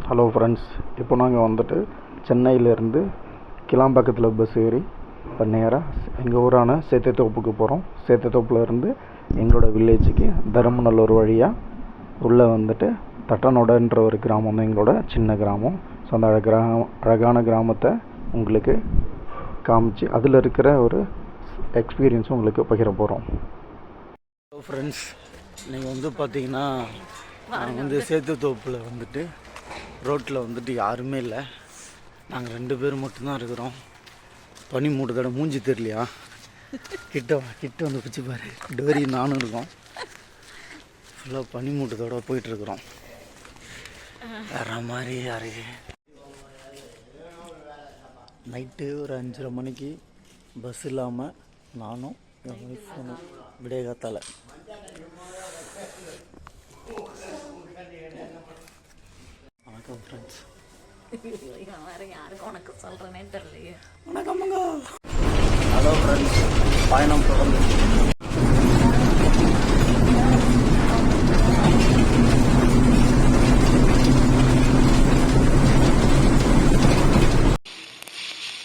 Hello friends, இப்போ நாங்கள் வந்துட்டு சென்னையிலேருந்து கிளாம்பாக்கத்தில் பஸ் ஏறி இப்போ நேராக எங்கள் ஊரான சேத்தியத்தோப்புக்கு போகிறோம். சேத்தியத்தோப்புலேருந்து எங்களோட வில்லேஜுக்கு தருமநல்லூர் வழியாக உள்ளே வந்துட்டு தட்டனோடன்ற ஒரு கிராமம் தான் எங்களோட சின்ன கிராமம். ஸோ அந்த அழகான கிராமத்தை உங்களுக்கு காமிச்சு அதில் இருக்கிற ஒரு எக்ஸ்பீரியன்ஸும் உங்களுக்கு பகிர போகிறோம். ஹலோ ஃப்ரெண்ட்ஸ், நீங்கள் வந்து பார்த்தீங்கன்னா நாங்கள் வந்து சேத்தியத்தோப்பில் வந்துட்டு ரோட்டில் வந்துட்டு யாருமே இல்லை, நாங்கள் 2 பேர் மட்டும்தான் இருக்கிறோம். பனி மூட்டத்தோட மூஞ்சி தெரியலையா? கிட்ட வந்து பிடிச்சி பாரு, டோரி நானும் இருக்கோம். ஃபுல்லாக பனி மூட்டத்தோட போயிட்டுருக்குறோம். வேற மாதிரி யாரு நைட்டு ஒரு 5:30 மணிக்கு பஸ் இல்லாமல் நானும் என் ஒய்ஃபும் விடிய காத்தால வணக்கம் ஃப்ரெண்ட்ஸ். யாருக்கு உனக்கு சொல்கிறேனே தெரியலையே. வணக்கம்ங்க. ஹலோ ஃப்ரெண்ட்ஸ், பயணம் தொடர்ந்து.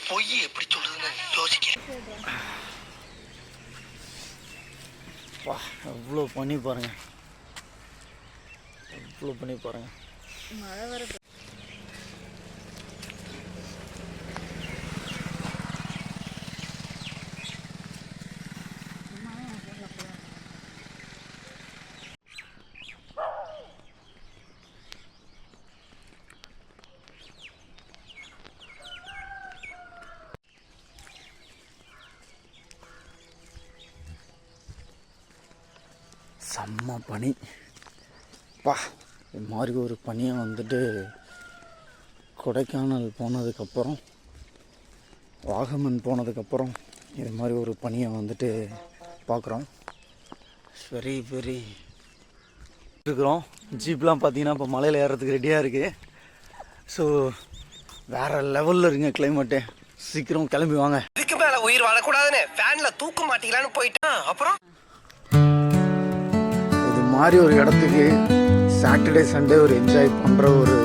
பொய் எப்படி சொல்றதுன்னு யோசிக்கிறேன். வா, எவ்வளோ பண்ணி பாருங்கள், எவ்வளோ பண்ணி பாருங்கள். மழை வருது. செம்ம பனி பா. இது மாதிரி ஒரு பனியை வந்துட்டு கொடைக்கானல் போனதுக்கப்புறம், வாகமன் போனதுக்கப்புறம் இது மாதிரி ஒரு பனியை வந்துட்டு பார்க்குறோம். வெரி வெரி இருக்கிறோம். ஜீப்லாம் பார்த்தீங்கன்னா இப்போ மலையில் ஏறுறதுக்கு ரெடியாக இருக்குது. ஸோ வேறு லெவலில் இருக்குங்க கிளைமேட்டு. சீக்கிரம் கிளம்பி வாங்க. இதுக்கு மேலே உயிர் வாழக்கூடாதுன்னு ஃபேனில் தூக்க மாட்டீங்களான்னு போயிட்டான். அப்புறம் இது மாதிரி ஒரு இடத்துக்கு சாட்டர்டே சண்டே ஒரு என்ஜாய் பண்ணுற ஒரு